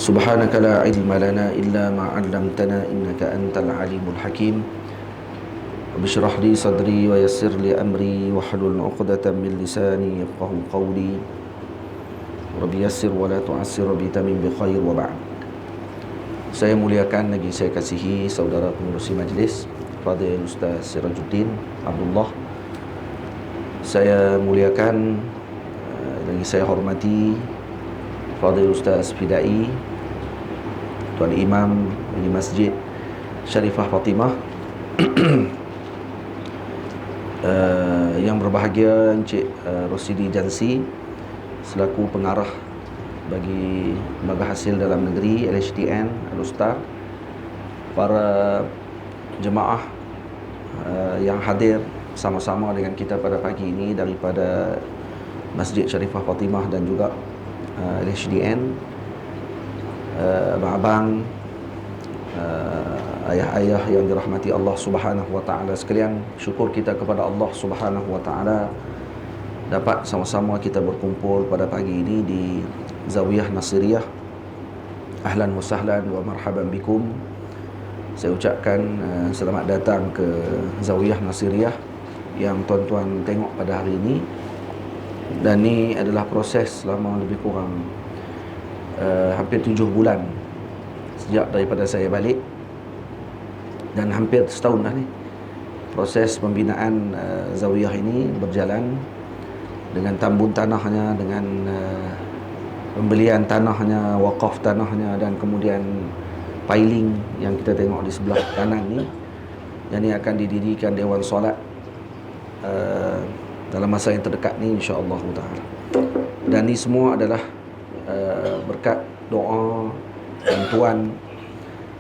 سبحانك لا علم لنا إلا ما علمتنا إنك أنت العليم الحكيم رب اشرح لي صدري ويسر لي أمري واحلل عقدة من لساني يفقهوا قولي رب يسر ولا تعسر رب تمم بخير وبعد. Saya muliakan lagi saya kasihi saudara pengurusi majlis Fadil Ustaz Sirajuddin Abdullah. Saya muliakan lagi saya hormati Fadil Ustaz Fidai, Tuan Imam di Masjid Sharifah Fatimah, yang berbahagia Encik Rosidi Jansi selaku pengarah bagi Lembaga Hasil Dalam Negeri LHDN Al-Ustaz, para jemaah yang hadir sama-sama dengan kita pada pagi ini daripada Masjid Sharifah Fatimah dan juga LHDN, abang-abang, ayah-ayah yang dirahmati Allah Subhanahu wa taala sekalian. Syukur kita kepada Allah Subhanahu wa taala dapat sama-sama kita berkumpul pada pagi ini di Zawiyah Nasiriyah. Ahlan wa sahlan wa marhaban bikum. Saya ucapkan selamat datang ke Zawiyah Nasiriyah yang tuan-tuan tengok pada hari ini. Dan ni adalah proses selama lebih kurang hampir 7 bulan sejak daripada saya balik, dan hampir setahun dah ni proses pembinaan Zawiyah ini berjalan, dengan tambun tanahnya, dengan pembelian tanahnya, wakaf tanahnya, dan kemudian piling yang kita tengok di sebelah kanan ni. Yang ni akan didirikan Dewan Solat dalam masa yang terdekat ni, insya-Allah taala. Dan ni semua adalah berkat doa, bantuan,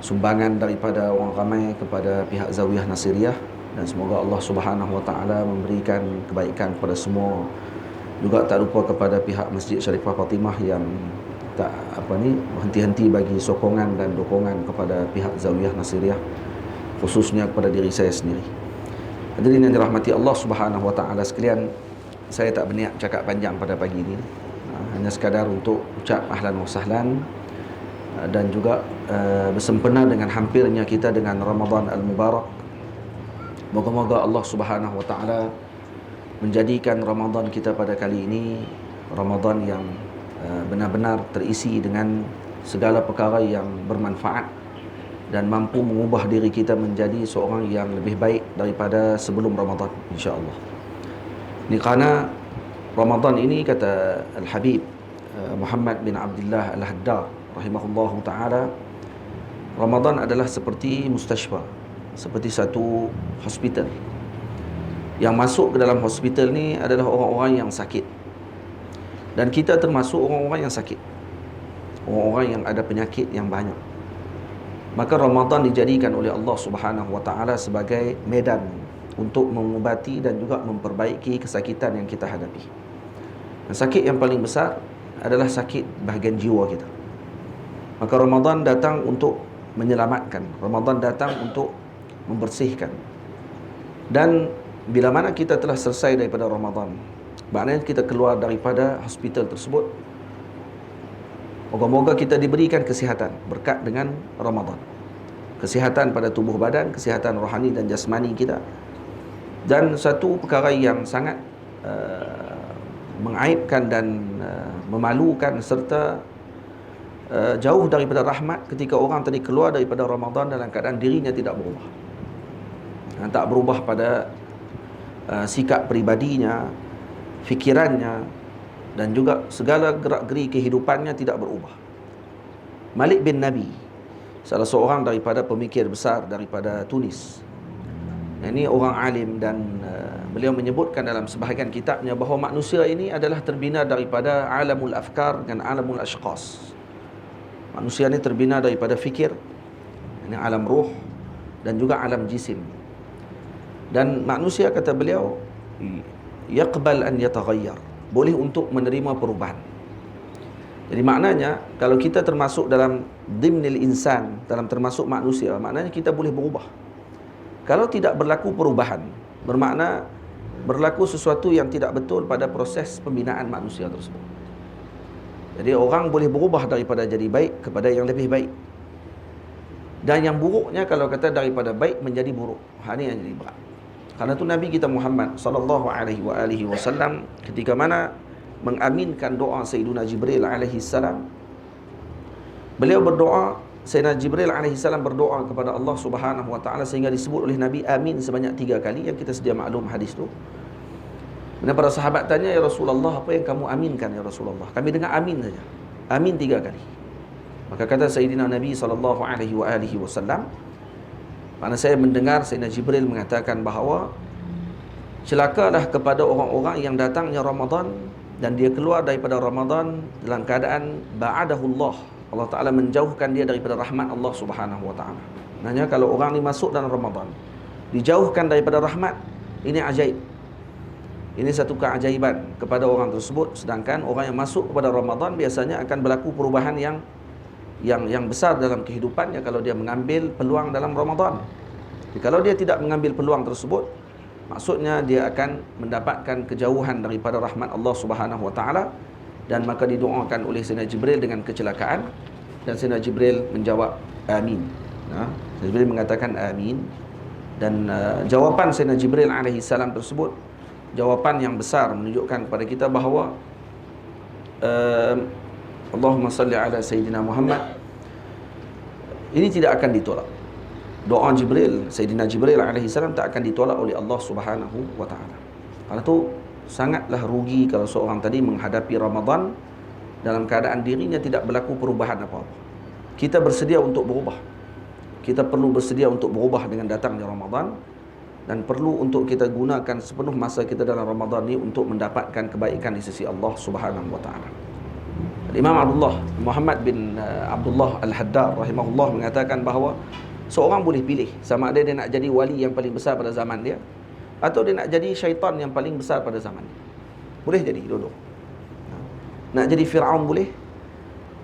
sumbangan daripada orang ramai kepada pihak Zawiyah Nasiriyah, dan semoga Allah Subhanahu wa taala memberikan kebaikan kepada semua. Juga tak lupa kepada pihak Masjid Sharifah Fatimah yang tak henti-henti bagi sokongan dan dukungan kepada pihak Zawiyah Nasiriyah, khususnya kepada diri saya sendiri. Hadirin yang dirahmati Allah Subhanahu wa taala sekalian, saya tak berniat cakap panjang pada pagi ini. Hanya sekadar untuk ucap ahlan wa sahlan, dan juga bersempena dengan hampirnya kita dengan Ramadan Al-Mubarak. Moga-moga Allah Subhanahu wa taala menjadikan Ramadan kita pada kali ini Ramadan yang benar-benar terisi dengan segala perkara yang bermanfaat dan mampu mengubah diri kita menjadi seorang yang lebih baik daripada sebelum Ramadan, insya-Allah. Ini kerana Ramadan ini, kata Al-Habib Muhammad bin Abdullah Al-Haddad rahimahullahu taala, Ramadan adalah seperti mustashfa, seperti satu hospital. Yang masuk ke dalam hospital ni adalah orang-orang yang sakit, dan kita termasuk orang-orang yang sakit, orang-orang yang ada penyakit yang banyak. Maka Ramadan dijadikan oleh Allah Subhanahu wa taala sebagai medan untuk mengubati dan juga memperbaiki kesakitan yang kita hadapi. Dan sakit yang paling besar adalah sakit bahagian jiwa kita. Maka Ramadan datang untuk menyelamatkan, Ramadan datang untuk membersihkan. Dan bila mana kita telah selesai daripada Ramadan, maknanya kita keluar daripada hospital tersebut, moga-moga kita diberikan kesihatan berkat dengan Ramadan. Kesihatan pada tubuh badan, kesihatan rohani dan jasmani kita. Dan satu perkara yang sangat mengaibkan dan memalukan serta jauh daripada rahmat ketika orang tadi keluar daripada Ramadan dalam keadaan dirinya tidak berubah. Tak berubah pada sikap peribadinya, fikirannya, dan juga segala gerak-geri kehidupannya tidak berubah. Malik bin Nabi, salah seorang daripada pemikir besar daripada Tunis, ini orang alim, dan beliau menyebutkan dalam sebahagian kitabnya bahawa manusia ini adalah terbina daripada alamul afkar dan alamul ashqas. Manusia ini terbina daripada fikir, ini alam ruh, dan juga alam jisim. Dan manusia, kata beliau, yaqbal an yataghayyar, boleh untuk menerima perubahan. Jadi maknanya kalau kita termasuk dalam dimnil insan, dalam termasuk manusia, maknanya kita boleh berubah. Kalau tidak berlaku perubahan, bermakna berlaku sesuatu yang tidak betul pada proses pembinaan manusia tersebut. Jadi orang boleh berubah daripada jadi baik kepada yang lebih baik. Dan yang buruknya kalau kata daripada baik menjadi buruk. Ini yang jadi berat. Karena itu Nabi kita Muhammad sallallahu alaihi wasallam ketika mana mengaminkan doa Sayyidina Jibril alaihi salam, beliau berdoa, Sayyidina Jibril alaihi salam berdoa kepada Allah Subhanahu wa taala sehingga disebut oleh Nabi amin sebanyak 3 kali, yang kita sedia maklum hadis tu. Kemudian para sahabat tanya, ya Rasulullah, apa yang kamu aminkan ya Rasulullah? Kami dengar amin saja. Amin 3 kali. Maka kata Sayyidina Nabi sallallahu alaihi wasallam, mana saya mendengar Sayyidina Jibril mengatakan bahawa celakalah kepada orang-orang yang datangnya Ramadan dan dia keluar daripada Ramadan dalam keadaan ba'adahullah, Allah Ta'ala menjauhkan dia daripada rahmat Allah Subhanahu wa ta'ala. Maknanya kalau orang ni masuk dalam Ramadan dijauhkan daripada rahmat, ini ajaib. Ini satu keajaiban kepada orang tersebut. Sedangkan orang yang masuk kepada Ramadan biasanya akan berlaku perubahan yang besar dalam kehidupannya kalau dia mengambil peluang dalam Ramadan. Jadi, kalau dia tidak mengambil peluang tersebut, maksudnya dia akan mendapatkan kejauhan daripada rahmat Allah Subhanahu wa taala, dan maka didoakan oleh Sayyidina Jibril dengan kecelakaan, dan Sayyidina Jibril menjawab amin. Sayyidina Jibril mengatakan amin, dan jawapan Sayyidina Jibril alaihi salam tersebut jawapan yang besar menunjukkan kepada kita bahawa Allahumma salli ala Sayyidina Muhammad ini tidak akan ditolak. Doa Jibril, Sayyidina Jibril alaihi salam tak akan ditolak oleh Allah Subhanahu wa taala. Karena itu sangatlah rugi kalau seorang tadi menghadapi Ramadan dalam keadaan dirinya tidak berlaku perubahan apa-apa. Kita bersedia untuk berubah. Kita perlu bersedia untuk berubah dengan datangnya Ramadan, dan perlu untuk kita gunakan sepenuh masa kita dalam Ramadan ni untuk mendapatkan kebaikan di sisi Allah Subhanahu wa taala. Imam Abdullah Muhammad bin Abdullah Al-Haddad rahimahullah mengatakan bahawa seorang boleh pilih sama ada dia nak jadi wali yang paling besar pada zaman dia atau dia nak jadi syaitan yang paling besar pada zaman dia. Boleh jadi dua-dua. Nak jadi Fir'aun boleh,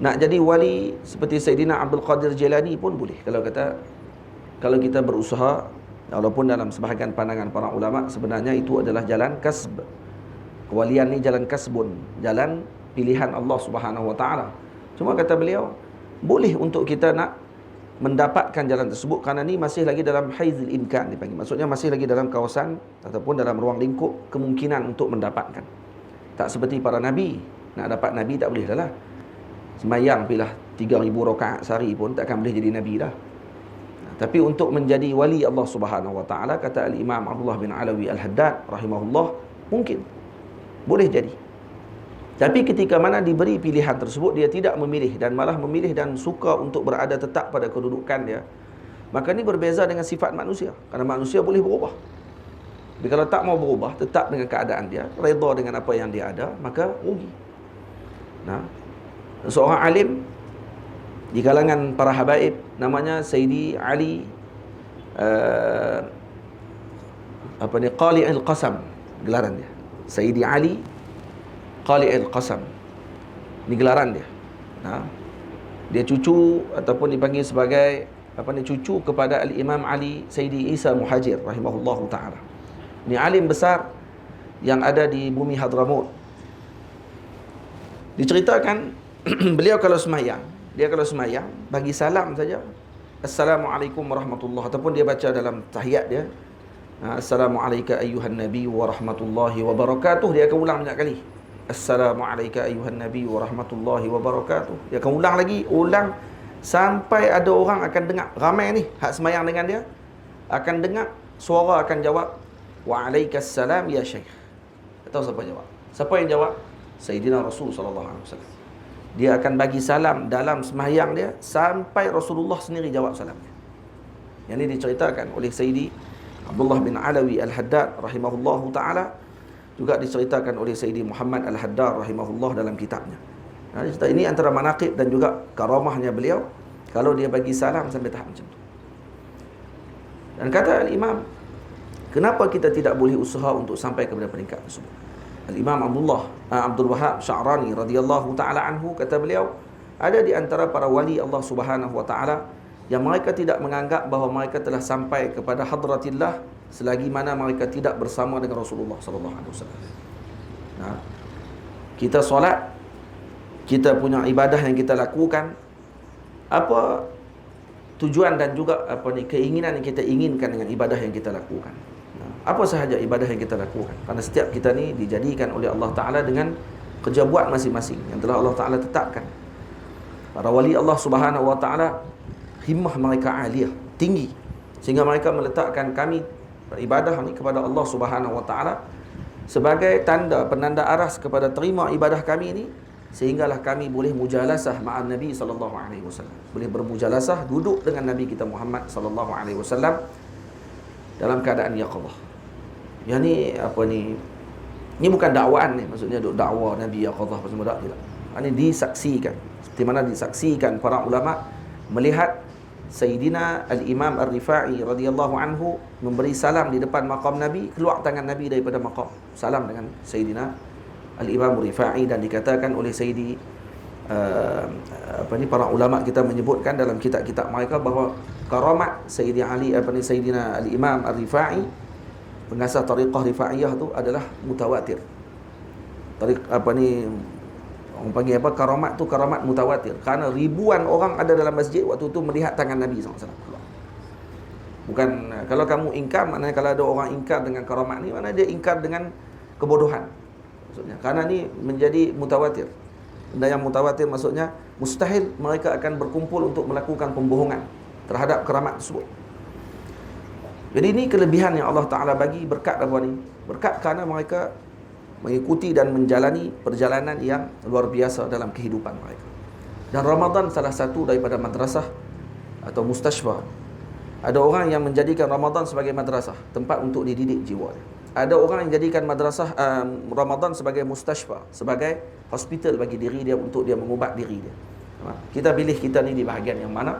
nak jadi wali seperti Sayyidina Abdul Qadir Jilani pun boleh. Kalau kita berusaha, walaupun dalam sebahagian pandangan para ulama sebenarnya itu adalah jalan kasb. Kewalian ni jalan kasbun, jalan pilihan Allah Subhanahu wa taala. Cuma kata beliau, boleh untuk kita nak mendapatkan jalan tersebut kerana ni masih lagi dalam haizul imkan dipanggil. Maksudnya masih lagi dalam kawasan ataupun dalam ruang lingkup kemungkinan untuk mendapatkan. Tak seperti para nabi. Nak dapat nabi tak boleh dah lah. Semayang pilah 3000 rakaat sehari pun takkan boleh jadi nabi dah. Tapi untuk menjadi wali Allah Subhanahu wa taala, kata Al-Imam Abdullah bin Alawi Al-Haddad rahimahullah, mungkin boleh jadi. Tapi ketika mana diberi pilihan tersebut, dia tidak memilih dan malah memilih dan suka untuk berada tetap pada kedudukan dia, maka ini berbeza dengan sifat manusia. Kerana manusia boleh berubah. Tapi kalau tak mau berubah, tetap dengan keadaan dia, redha dengan apa yang dia ada, maka rugi. Seorang alim di kalangan para habaib namanya Sayyidi Ali Qali al-Qasam, gelaran dia. Sayyidi Ali Qali al-Qasam. Ini gelaran dia. Dia cucu ataupun dipanggil sebagai cucu kepada Al-Imam Ali Sayyidi Isa Muhajir rahimahullahu taala. Ini alim besar yang ada di bumi Hadramut. Diceritakan beliau kalau semayang, bagi salam saja, Assalamualaikum warahmatullahi, ataupun dia baca dalam tahiyat dia, Assalamualaikum ayyuhan nabi wa rahmatullahi wa barakatuh, dia akan ulang banyak kali. Assalamualaikum ayyuhan nabi wa rahmatullahi wa barakatuh. Dia akan ulang lagi, sampai ada orang akan dengar, ramai ni hak semayang dengan dia akan dengar suara akan jawab, Waalaikumsalam ya Syekh. Tahu siapa jawab? Siapa yang jawab? Sayyidina Rasul sallallahu alaihi wasallam. Dia akan bagi salam dalam sembahyang dia sampai Rasulullah sendiri jawab salamnya. Yang ini diceritakan oleh Sayyidi Abdullah bin Alawi Al-Haddad rahimahullahu taala, juga diceritakan oleh Sayyidi Muhammad Al-Haddad rahimahullah dalam kitabnya. Ini antara manaqib dan juga karamahnya beliau kalau dia bagi salam sampai tahap macam tu. Dan kata al-Imam, kenapa kita tidak boleh usaha untuk sampai kepada peringkat tersebut? Al-Imam Abdul Wahab Sya'rani radhiyallahu taala anhu, kata beliau, ada di antara para wali Allah Subhanahu wa taala yang mereka tidak menganggap bahawa mereka telah sampai kepada hadratillah selagi mana mereka tidak bersama dengan Rasulullah sallallahu alaihi wasallam. Kita solat kita punya ibadah yang kita lakukan, apa tujuan dan juga keinginan yang kita inginkan dengan ibadah yang kita lakukan. Apa sahaja ibadah yang kita lakukan, karena setiap kita ni dijadikan oleh Allah Ta'ala dengan kerja buat masing-masing yang telah Allah Ta'ala tetapkan. Para wali Allah Subhanahu Wa Ta'ala, himmah mereka aliyah, tinggi, sehingga mereka meletakkan kami beribadah ni kepada Allah Subhanahu Wa Ta'ala sebagai tanda, penanda aras kepada terima ibadah kami ini, sehinggalah kami boleh mujalasah ma'an Nabi sallallahu alaihi wasallam, boleh bermujalasah, duduk dengan Nabi kita Muhammad sallallahu alaihi wasallam dalam keadaan yaqظah. Yang ni bukan dakwaan ni, maksudnya duk dakwa Nabi yaqظah apa semua tak, tidak. Ini disaksikan, seperti mana disaksikan para ulama melihat Sayyidina Al-Imam Ar-Rifa'i radhiyallahu anhu memberi salam di depan maqam Nabi, keluar tangan Nabi daripada maqam, salam dengan Sayyidina Al-Imam Ar-Rifa'i. Dan dikatakan oleh Sayyidi para ulama kita menyebutkan dalam kitab-kitab mereka bahawa karamat Sayyidina Al-Imam Ar-Rifa'i, pengasas tariqah Rifa'iyah tu, adalah mutawatir. Orang panggil karamat tu, karamat mutawatir, kerana ribuan orang ada dalam masjid waktu tu melihat tangan Nabi SAW keluar. Bukan kalau kamu ingkar, maknanya kalau ada orang ingkar dengan karamat ni, maknanya dia ingkar dengan kebodohan maksudnya, kerana ni menjadi mutawatir. Benda yang mutawatir maksudnya mustahil mereka akan berkumpul untuk melakukan pembohongan terhadap keramat tersebut. Jadi ini kelebihan yang Allah Ta'ala bagi, berkat apa ni? Berkat kerana mereka mengikuti dan menjalani perjalanan yang luar biasa dalam kehidupan mereka. Dan Ramadan salah satu daripada madrasah atau mustashfa. Ada orang yang menjadikan Ramadan sebagai madrasah, tempat untuk dididik jiwa. Ada orang yang jadikan madrasah Ramadan sebagai mustashfa, sebagai hospital bagi diri dia, untuk dia mengubat diri dia. Kita pilih kita ni di bahagian yang mana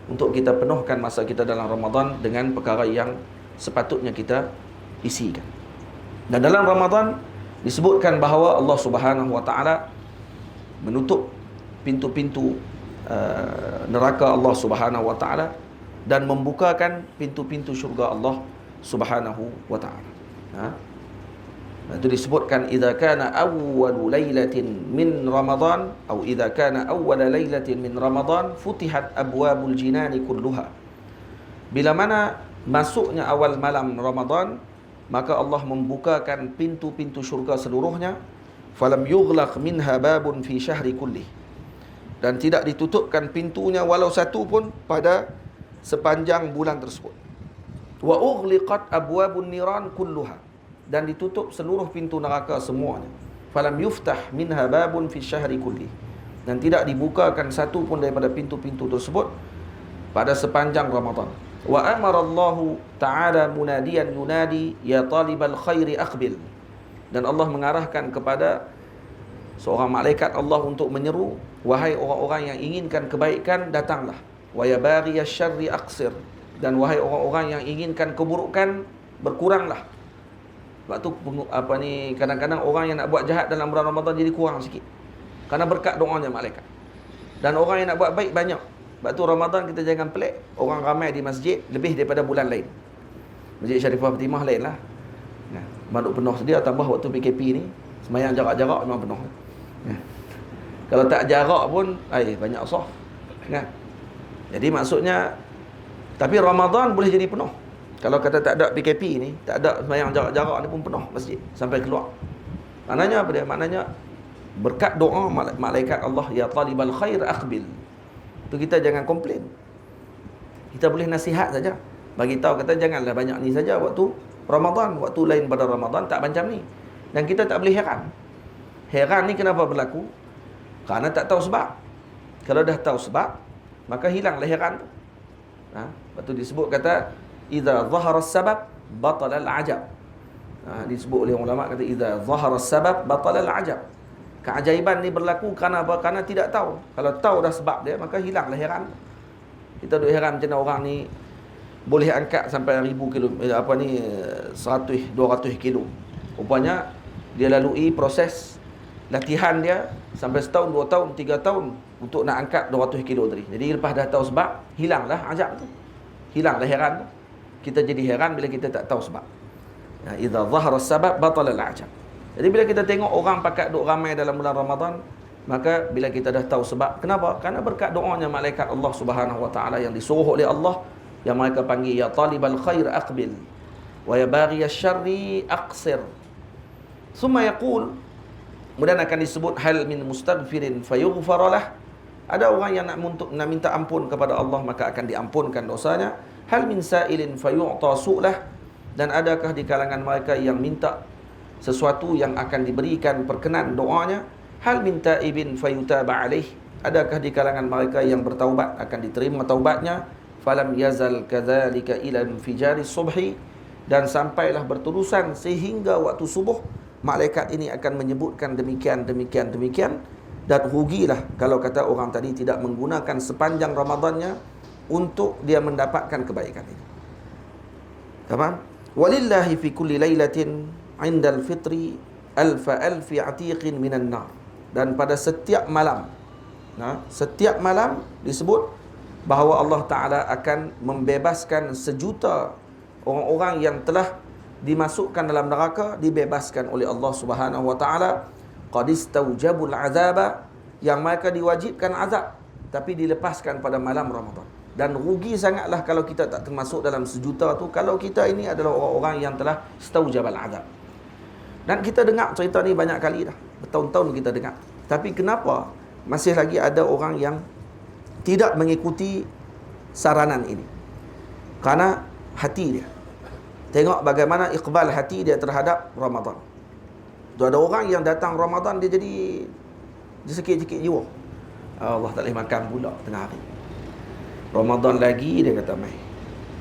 untuk kita penuhkan masa kita dalam Ramadan dengan perkara yang sepatutnya kita isikan. Dan dalam Ramadan disebutkan bahawa Allah Subhanahu Wa Ta'ala menutup pintu-pintu neraka Allah Subhanahu Wa Ta'ala dan membukakan pintu-pintu syurga Allah Subhanahu Wa Ta'ala. Itu disebutkan idza kana awwalu lailatin min Ramadan atau idza kana awwala lailatin min Ramadan futihat abwabul jinani kulluha. Bila mana masuknya awal malam Ramadan, maka Allah membukakan pintu-pintu syurga seluruhnya. Falam yughlaq minha babun fi syahri kullih, dan tidak ditutupkan pintunya walau satu pun pada sepanjang bulan tersebut. Wa ughliqat abwabun niran kulluha, dan ditutup seluruh pintu neraka semuanya. Falam yuftah minha babun fi syahri kullih, dan tidak dibukakan satu pun daripada pintu-pintu tersebut pada sepanjang Ramadan. Wa amara Allah Ta'ala munadiyan yunadi ya talibal khairi aqbil, dan Allah mengarahkan kepada seorang malaikat Allah untuk menyeru, wahai orang-orang yang inginkan kebaikan, datanglah. Wa ya baghiyash syarri aqsir, dan wahai orang-orang yang inginkan keburukan, berkuranglah. Sebab tu kadang-kadang orang yang nak buat jahat dalam bulan Ramadan jadi kurang sikit, kerana berkat doanya malaikat. Dan orang yang nak buat baik banyak. Sebab tu Ramadan kita jangan pelik, orang ramai di masjid lebih daripada bulan lain. Masjid Syarifah Fatimah lain lah, maduk penuh sedia, tambah waktu PKP ni sembahyang jarak-jarak memang penuh. Kalau tak jarak pun banyak sah kan. Jadi maksudnya, tapi Ramadan boleh jadi penuh. Kalau kata tak ada PKP ni, tak ada sembahyang jarak-jarak ni pun penuh masjid sampai keluar. Maknanya apa dia? Maknanya berkat doa malaikat Allah, ya talibal khair aqbil. Tu kita jangan komplain. Kita boleh nasihat saja, bagi tahu kata janganlah banyak ni saja waktu Ramadan, waktu lain pada Ramadan tak macam ni. Dan kita tak boleh heran. Heran ni kenapa berlaku? Kerana tak tahu sebab. Kalau dah tahu sebab, maka hilanglah heran tu. Lepas tu disebut kata idza zahara as-sabab batala al-ajab. Disebut oleh ulama kata idza zahara as-sabab batala al-ajab. Keajaiban ni berlaku kerana apa? Kerana tidak tahu. Kalau tahu dah sebab dia, maka hilanglah heran. Kita duk heran macam mana orang ni boleh angkat sampai 1000 kilo, 100, 200 kilo. Rupanya dia lalui proses latihan dia sampai setahun, 2 tahun, 3 tahun untuk nak angkat 200 kilo tadi. Jadi lepas dah tahu sebab, hilanglah ajab tu. Hilanglah heran tu. Kita jadi heran bila kita tak tahu sebab. Idza zahara as-sabab batala al-ajab. Jadi bila kita tengok orang pakat duk ramai dalam bulan Ramadan, Maka bila kita dah tahu sebab, kenapa? Karena berkat doanya malaikat Allah Subhanahu wa taala yang disuruh oleh Allah, yang mereka panggil ya talibal khair aqbil wa ya baghiyash syarri aqsir. Summa yaqul, kemudian akan disebut hal min mustaghfirin fayughfaralah. Ada orang yang nak minta ampun kepada Allah, maka akan diampunkan dosanya. Hal min sa'ilin fayu'ta su'lah. Dan adakah di kalangan mereka yang minta sesuatu yang akan diberikan perkenan doanya? Hal min ta'ibin fayutaba alaih. Adakah di kalangan mereka yang bertaubat akan diterima taubatnya? Falam yazal kadzalika ila infijari subhi. Dan sampailah berterusan sehingga waktu subuh, malaikat ini akan menyebutkan demikian. Dan rugilah kalau kata orang tadi tidak menggunakan sepanjang Ramadannya untuk dia mendapatkan kebaikan ini. Faham? Walillahi fi kulli lailatin 'indal fitri alfi atiqin minan nar. Dan pada setiap malam, setiap malam disebut bahawa Allah Ta'ala akan membebaskan sejuta orang-orang yang telah dimasukkan dalam neraka, dibebaskan oleh Allah Subhanahu Wa Ta'ala. Qad istaujabul azaba, yang mereka diwajibkan azab tapi dilepaskan pada malam Ramadan. Dan rugi sangatlah kalau kita tak termasuk dalam sejuta tu, kalau kita ini adalah orang-orang yang telah istaujabal azab. Dan kita dengar cerita ni banyak kali dah, bertahun-tahun kita dengar. Tapi kenapa masih lagi ada orang yang tidak mengikuti saranan ini? Karena hati dia. Tengok bagaimana iqbal hati dia terhadap Ramadan. Tu ada orang yang datang Ramadan dia jadi sakit-sakit jiwa. Allah tak boleh makan pula tengah hari. Ramadan lagi dia kata mai.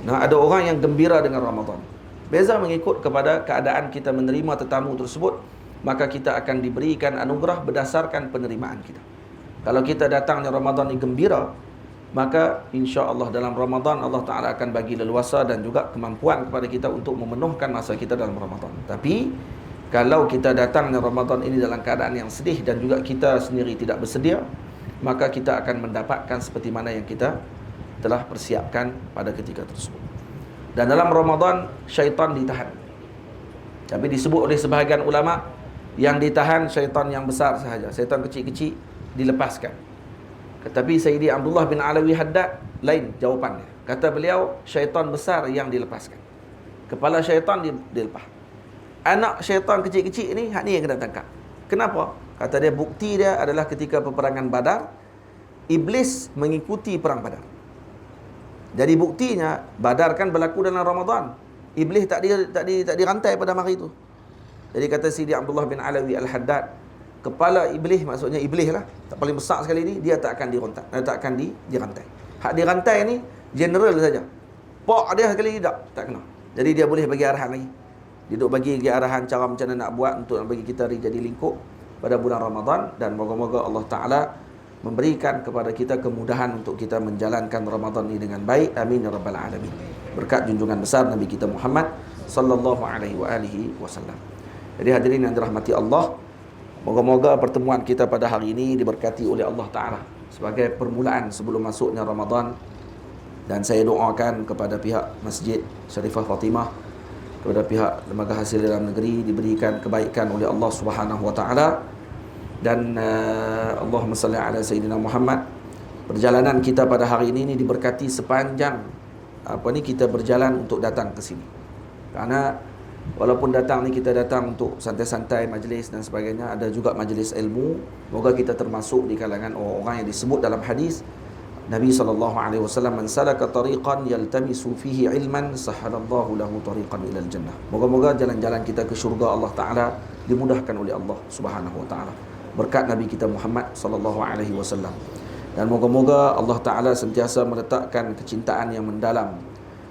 Ada orang yang gembira dengan Ramadan. Beza mengikut kepada keadaan kita menerima tetamu tersebut, maka kita akan diberikan anugerah berdasarkan penerimaan kita. Kalau kita datangnya Ramadan ni gembira, maka insya-Allah dalam Ramadan Allah Ta'ala akan bagi leluasa dan juga kemampuan kepada kita untuk memenuhkan masa kita dalam Ramadan. Tapi kalau kita datangnya Ramadan ini dalam keadaan yang sedih dan juga kita sendiri tidak bersedia, maka kita akan mendapatkan seperti mana yang kita telah persiapkan pada ketika tersebut. Dan dalam Ramadan syaitan ditahan. Tapi disebut oleh sebahagian ulama, yang ditahan syaitan yang besar sahaja. Syaitan kecil-kecil dilepaskan. Tetapi Sayyidi Abdullah bin Alawi Haddad lain jawapannya. Kata beliau, syaitan besar yang dilepaskan. Kepala syaitan dilepas. Anak syaitan kecil-kecil ni, hak ni yang kena tangkap. Kenapa? Kata dia, bukti dia adalah ketika peperangan Badar, Iblis mengikuti perang Badar. Jadi buktinya, Badar kan berlaku dalam Ramadan. Iblis tak dirantai pada hari itu. Jadi kata Sidi Abdullah bin Alawi Al-Haddad, kepala Iblis, maksudnya Iblis lah, tak paling besar sekali ni, dia tak akan dirantai. Hak dirantai ni, general saja. Pak dia sekali tak kena. Jadi dia boleh bagi arahan lagi. Dia duk bagi arahan cara macam mana nak buat untuk nak bagi kita jadi lingkup pada bulan Ramadan. Dan moga-moga Allah Ta'ala memberikan kepada kita kemudahan untuk kita menjalankan Ramadan ini dengan baik. Amin ya rabbal alamin. Berkat junjungan besar Nabi kita Muhammad sallallahu alaihi wasallam. Jadi hadirin yang dirahmati Allah, moga-moga pertemuan kita pada hari ini diberkati oleh Allah Ta'ala sebagai permulaan sebelum masuknya Ramadan. Dan saya doakan kepada pihak Masjid Sharifah Fatimah, kepada pihak Lembaga Hasil Dalam Negeri, diberikan kebaikan oleh Allah Subhanahu wa taala. Dan Allahumma salli ala Sayyidina Muhammad. Perjalanan kita pada hari ini diberkati sepanjang kita berjalan untuk datang ke sini. Karena walaupun datang ni kita datang untuk santai-santai majlis dan sebagainya, ada juga majlis ilmu. Moga kita termasuk di kalangan orang-orang yang disebut dalam hadis Nabi SAW, man salaka tariqan yaltamisu fihi ilman sahalallahu lahu tariqan ilal jannah. Moga-moga jalan-jalan kita ke syurga Allah Ta'ala dimudahkan oleh Allah Subhanahu wa taala berkat Nabi kita Muhammad sallallahu alaihi wasallam. Dan moga-moga Allah Ta'ala sentiasa meletakkan kecintaan yang mendalam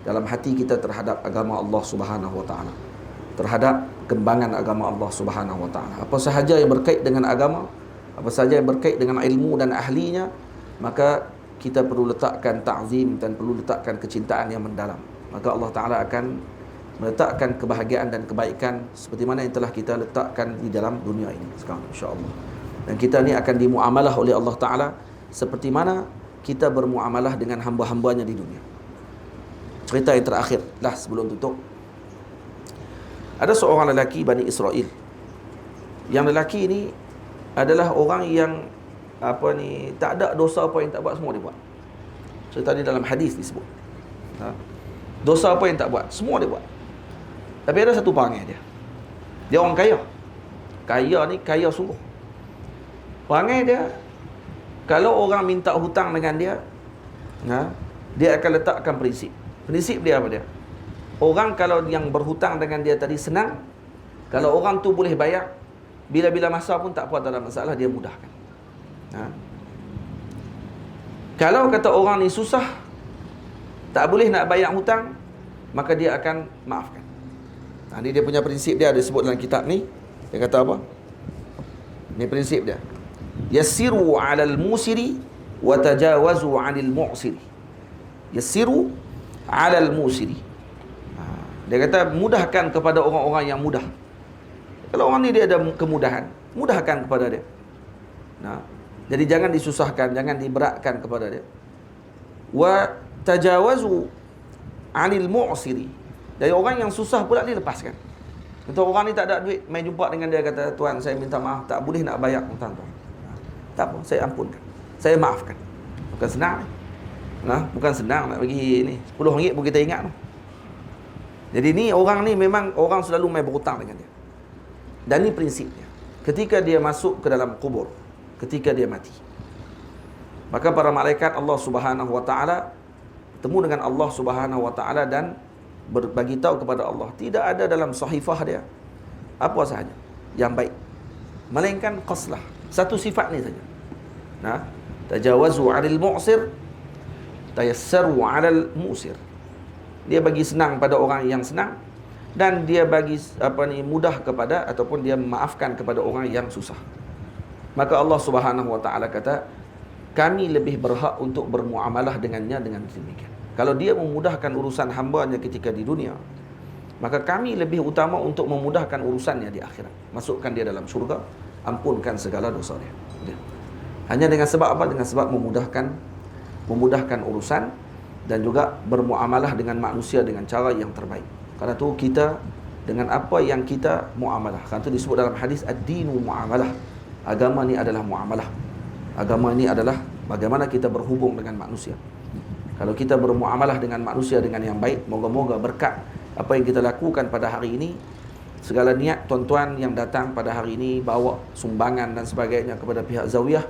dalam hati kita terhadap agama Allah Subhanahu wa taala, terhadap kembangan agama Allah Subhanahu wa taala. Apa sahaja yang berkait dengan agama, apa sahaja yang berkait dengan ilmu dan ahlinya, maka kita perlu letakkan ta'zim dan perlu letakkan kecintaan yang mendalam. Maka Allah Ta'ala akan meletakkan kebahagiaan dan kebaikan seperti mana yang telah kita letakkan di dalam dunia ini sekarang, insya-Allah. Dan kita ni akan dimuamalah oleh Allah Ta'ala seperti mana kita bermuamalah dengan hamba-hambanya di dunia. Cerita yang terakhir lah sebelum tutup. Ada seorang lelaki Bani Israel. Yang lelaki ini adalah orang yang tak ada dosa apa yang tak buat, semua dia buat. So tadi dalam hadis disebut, dosa apa yang tak buat, semua dia buat. Tapi ada satu perangai dia. Dia orang kaya. Kaya ni kaya sungguh. Perangai dia, kalau orang minta hutang dengan dia, dia akan letakkan prinsip. Prinsip dia apa dia? Orang kalau yang berhutang dengan dia tadi senang, kalau orang tu boleh bayar, bila-bila masa pun tak apa, tak ada masalah, dia mudahkan. Kalau kata orang ni susah, tak boleh nak bayar hutang, maka dia akan maafkan. Ini dia punya prinsip dia, ada sebut dalam kitab ni. Dia kata apa? Ni prinsip dia. Yassiru 'alal musiri wa tajawazu 'anil mu'siri. Yassiru 'alal musiri. Dia kata mudahkan kepada orang-orang yang mudah. Kalau orang ni dia ada kemudahan, mudahkan kepada dia. Jadi jangan disusahkan, jangan diberatkan kepada dia. Wa tajawazu 'anil mu'siri. Dari orang yang susah pula dilepaskan. Untuk orang ni tak ada duit, main jumpa dengan dia, kata, tuan saya minta maaf, tak boleh nak bayar hutang tuan. Tak apa, saya ampunkan, saya maafkan. Bukan senang ni. Bukan senang nak bagi ni RM10 pun kita ingat. Jadi ni orang ni memang orang selalu main berhutang dengan dia. Dan ni prinsipnya. Ketika dia masuk ke dalam kubur, ketika dia mati, maka para malaikat Allah Subhanahu wa taala bertemu dengan Allah Subhanahu wa taala dan berbagi tahu kepada Allah, tidak ada dalam sahifah dia apa sahaja yang baik, melainkan qaslah, satu sifat ni saja. Tajawazu 'anil mu'sir, tayassaru 'alal musir. Dia bagi senang pada orang yang senang, dan dia bagi mudah kepada, ataupun dia memaafkan kepada orang yang susah. Maka Allah Subhanahu wa taala kata, kami lebih berhak untuk bermuamalah dengannya dengan demikian. Kalau dia memudahkan urusan hamba-Nya ketika di dunia, maka kami lebih utama untuk memudahkan urusannya di akhirat. Masukkan dia dalam syurga, ampunkan segala dosa dia. Hanya dengan sebab apa? Dengan sebab memudahkan urusan, dan juga bermuamalah dengan manusia dengan cara yang terbaik. Karena tu kita dengan apa yang kita muamalah. Karena tu disebut dalam hadis, ad-dinu muamalah. Agama ni adalah muamalah. Agama ini adalah bagaimana kita berhubung dengan manusia. Kalau kita bermuamalah dengan manusia dengan yang baik, moga-moga berkat apa yang kita lakukan pada hari ini, segala niat tuan-tuan yang datang pada hari ini bawa sumbangan dan sebagainya kepada pihak Zawiyah,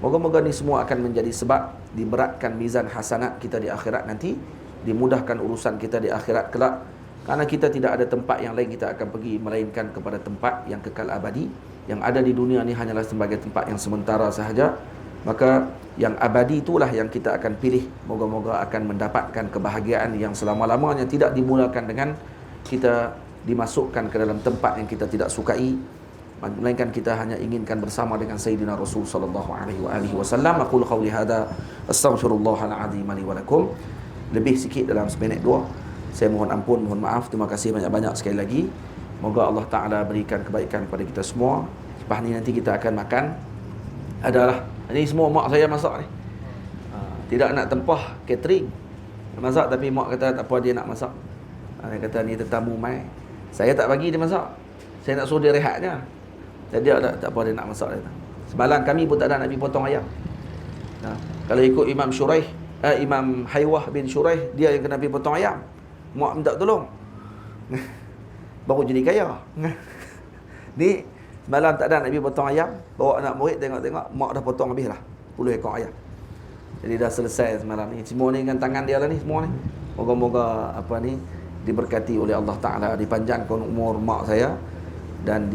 moga-moga ni semua akan menjadi sebab diberatkan mizan hasanat kita di akhirat nanti, dimudahkan urusan kita di akhirat kelak. Karena kita tidak ada tempat yang lain kita akan pergi melainkan kepada tempat yang kekal abadi. Yang ada di dunia ni hanyalah sebagai tempat yang sementara sahaja. Maka yang abadi itulah yang kita akan pilih. Moga-moga akan mendapatkan kebahagiaan yang selama-lamanya, tidak dimulakan dengan kita dimasukkan ke dalam tempat yang kita tidak sukai, melainkan kita hanya inginkan bersama dengan Sayyidina Rasul sallallahu alaihi wasallam. Aqulu qawli hadza astaghfirullahal azim li wa lakum. Lebih sikit dalam seminit dua, saya mohon ampun, mohon maaf. Terima kasih banyak-banyak sekali lagi. Moga Allah Ta'ala berikan kebaikan kepada kita semua. Lepas ni nanti kita akan makan. Adalah, ini semua mak saya masak ni. Tidak nak tempah catering masak, tapi mak kata tak apa, dia nak masak. Dia kata ni tetamu mai, saya tak bagi dia masak, saya nak suruh dia rehat je. Jadi dia tak apa, dia nak masak dia. Semalam kami pun tak ada nak pergi potong ayam. Kalau ikut Imam Imam Haywah bin Shuraih, dia yang kena pergi potong ayam, mak minta tolong. Baru jadi kaya. Ni semalam tak ada nak pergi potong ayam, bawa anak murid, tengok-tengok mak dah potong habis lah 10 ekor ayam. Jadi dah selesai semalam ni. Semua ni dengan tangan dia lah ni, semua ni. Moga-moga diberkati oleh Allah Ta'ala, dipanjangkan umur mak saya, dan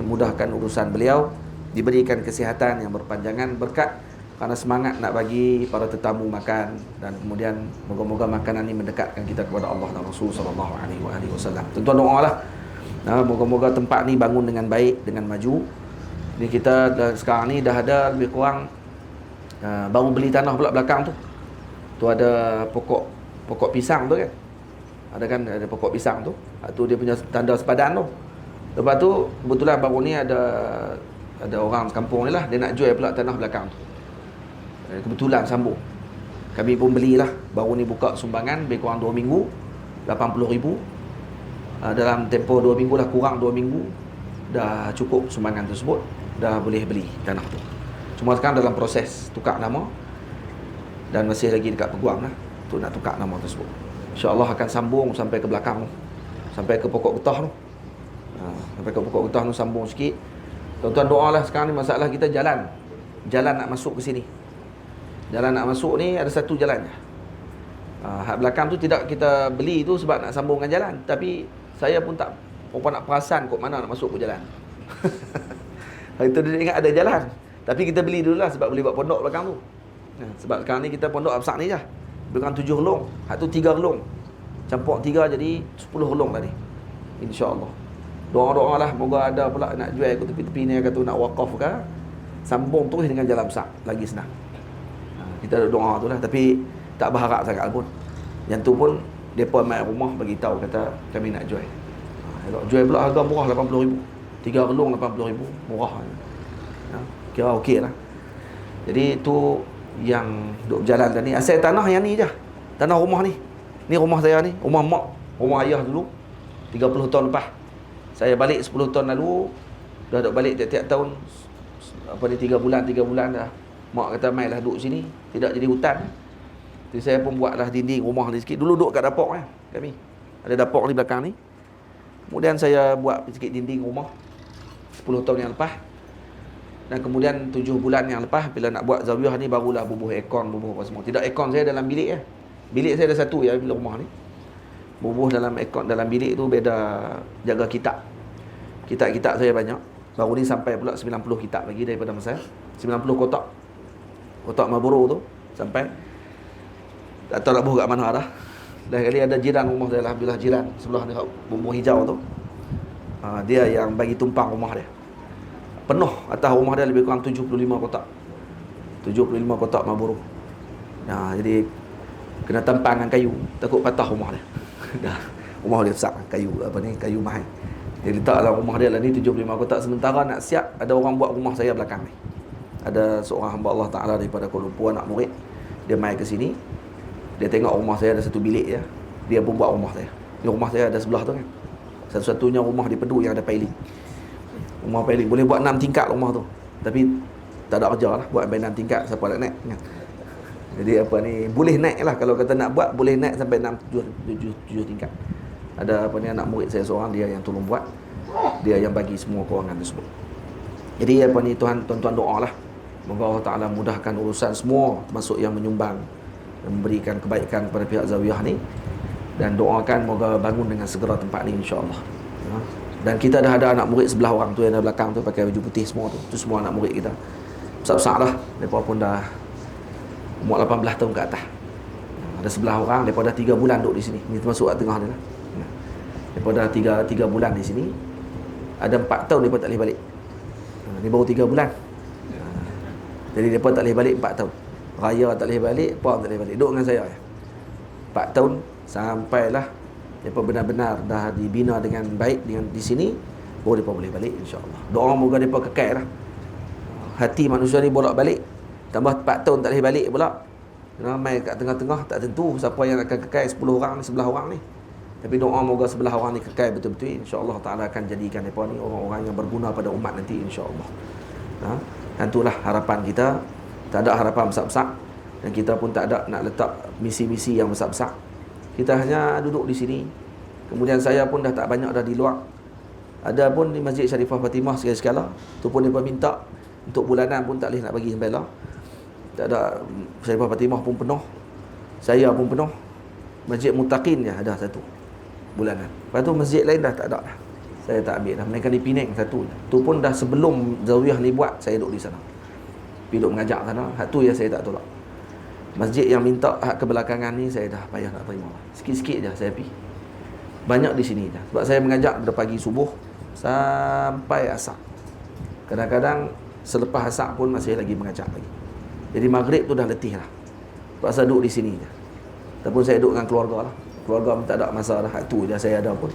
mudahkan urusan beliau, diberikan kesihatan yang berpanjangan, berkat kerana semangat nak bagi para tetamu makan, dan kemudian moga-moga makanan ini mendekatkan kita kepada Allah dan Rasul sallallahu alaihi wasallam. Tuan-tuan doalah, moga-moga tempat ni bangun dengan baik, dengan maju. Ni kita sekarang ni dah ada lebih kurang, baru beli tanah pula belakang tu. Tu ada pokok pisang tu kan. Ada pokok pisang tu. Tu dia punya tanda sepadan tu. Lepas tu kebetulan baru ni ada orang kampung ni lah, dia nak jual pula tanah belakang tu. Kebetulan sambung. Kami pun belilah, baru ni buka sumbangan lebih kurang 2 minggu, 80,000. Dalam tempoh 2 minggu lah, kurang 2 minggu dah cukup sumbangan tersebut, dah boleh beli tanah tu. Cuma sekarang dalam proses tukar nama, dan masih lagi dekat peguam lah untuk nak tukar nama tersebut. InsyaAllah akan sambung sampai ke belakang tu, sampai ke pokok getah tu. Sampai ke pokok getah tu sambung sikit. Tuan-tuan doa lah. Sekarang ni masalah kita jalan nak masuk ke sini. Jalan nak masuk ni ada satu jalan je. Hak belakang tu tidak kita beli tu sebab nak sambungkan jalan. Tapi saya pun tak nak perasan kot mana nak masuk ke jalan. Hari tu dia ingat ada jalan. Tapi kita beli dulu lah sebab boleh buat pondok belakang tu. Sebab sekarang ni kita pondok besar ni je. Bukan 7 relung. Hak tu 3 relung. Campur 3 jadi 10 relung tadi. InsyaAllah. Doa-doa lah. Moga ada pula nak jual ke tepi-tepi ni, kata nak wakaf ke. Sambung terus dengan jalan besar. Lagi senang. Kita ada doa tu lah. Tapi tak berharap sangat pun. Yang tu pun mereka main rumah bagi tahu kata kami nak jual. Jual pula harga murah 80,000. 3 relung 80,000. Murah. Kira okey lah. Jadi tu yang duk berjalan tadi. Asal tanah yang ni je. Tanah rumah ni. Ni rumah saya ni. Rumah mak. Rumah ayah dulu. 30 tahun lepas. Saya balik 10 tahun lalu. Dah duk balik tiap-tiap tahun. 3 bulan dah. Mak kata mainlah duduk sini. Tidak jadi hutan. Jadi saya pun buatlah dinding rumah ni sikit. Dulu duduk kat dapur kan kami. Ada dapur di belakang ni. Kemudian saya buat sikit dinding rumah 10 tahun yang lepas. Dan kemudian 7 bulan yang lepas bila nak buat zawiyah ni barulah bubuh aircon, bubuh apa semua. Tidak aircon saya dalam bilik ya. Bilik saya ada satu ya bila rumah ni. Bubuh dalam aircon dalam bilik tu beda jaga kitab. Kitab-kitab saya banyak. Baru ni sampai pula 90 kitab lagi daripada masa 90 kotak. Kotak Marlboro tu sampai tak tahu nak buh kat mana dah. Dah kali ada jiran rumah saya, alhamdulillah jiran sebelah ni bumbung hijau tu. Dia yang bagi tumpang rumah dia. Penuh atas rumah dia lebih kurang 75 kotak. 75 kotak Marlboro. Jadi kena tampang dengan kayu, takut patah rumah dia. Dah rumah dia besar, kayu kayu mahal. Dia letak dalam rumah dia lah ni 75 kotak. Sementara nak siap ada orang buat rumah saya belakang ni. Ada seorang hamba Allah Ta'ala daripada Kuala Lumpur, anak murid. Dia mai ke sini. Dia tengok rumah saya ada satu bilik ya. Dia pun buat rumah saya. Ni rumah saya ada sebelah tu kan. Satu-satunya rumah di Pedu yang ada pailing. Rumah pailing boleh buat 6 tingkat rumah tu. Tapi tak ada kerja lah buat sampai 6 tingkat, siapa nak naik kan? Jadi apa ni, boleh naik lah kalau kata nak buat, boleh naik sampai 6 7 tingkat. Ada apa ni, anak murid saya seorang, dia yang tolong buat. Dia yang bagi semua kewangan tersebut. Jadi apa ni, tuan-tuan doa lah. Moga Allah Ta'ala mudahkan urusan semua, termasuk yang menyumbang, yang memberikan kebaikan kepada pihak zawiyah ni. Dan doakan moga bangun dengan segera tempat ni insya-Allah. Dan kita dah ada anak murid sebelah orang tu yang ada belakang tu pakai baju putih semua tu. Tu semua anak murid kita. Besar-besar lah. Mereka pun dah umur 18 tahun ke atas. Ada sebelah orang, mereka dah 3 bulan duduk di sini. Ini termasuk kat tengah dia lah. Mereka dah 3 bulan di sini. Ada 4 tahun mereka tak boleh balik. Ini baru 3 bulan. Jadi mereka tak boleh balik 4 tahun. Raya tak boleh balik, puan tak boleh balik. Duduk dengan saya 4 tahun sampailah mereka benar-benar dah dibina dengan baik dengan di sini, baru mereka boleh balik insya-Allah. Doa moga mereka kekal lah. Hati manusia ni bolak-balik. Tambah 4 tahun tak boleh balik pula. Ramai kat tengah-tengah tak tentu siapa yang akan kekal 10 orang ni, 11 orang ni. Tapi doa moga 11 orang ni kekal betul-betul, insya-Allah Taala akan jadikan mereka ni orang-orang yang berguna pada umat nanti insya-Allah. Dan itulah harapan kita. Tak ada harapan besar-besar dan kita pun tak ada nak letak misi-misi yang besar-besar. Kita hanya duduk di sini. Kemudian saya pun dah tak banyak dah di luar. Ada pun di Masjid Syarifah Fatimah sekali-sekala. Tu pun dia minta untuk bulanan pun tak boleh nak bagi sampai lah. Tak ada. Syarifah Fatimah pun penuh. Saya pun penuh. Masjid Muttaqin je ada satu bulanan. Lepas tu masjid lain dah tak ada dah. Saya tak ambil dah. Mereka di Penang satu. Tu pun dah sebelum zawiyah ni buat, saya duduk di sana. Pergi duduk mengajar sana. Hak tu yang saya tak tolak. Masjid yang minta hak kebelakangan ni saya dah payah nak terima. Sikit-sikit je saya pergi. Banyak di sini dah. Sebab saya mengajar dari pagi subuh sampai asar. Kadang-kadang selepas asar pun masih lagi mengajar lagi. Jadi maghrib tu dah letih lah. Sebab saya duduk di sini je. Ataupun saya duduk dengan keluarga lah. Keluarga pun tak ada masa dah. Hak tu je saya ada pun.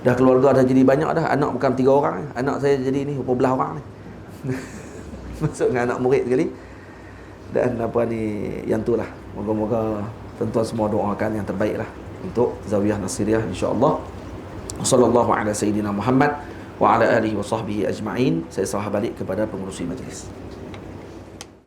Dah keluarga dah jadi banyak dah. Anak bukan 3 orang. Anak saya jadi ni 14 orang ni. Masuk dengan anak murid sekali. Dan apa ni, yang tu lah. Moga-moga tuan-tuan semua doakan yang terbaik lah untuk Zawiyah Nasiriyah insya-Allah. Sallallahu ala sayyidina Muhammad wa ala alihi wa sahbihi ajma'in. Saya serah balik kepada pengurusi majlis.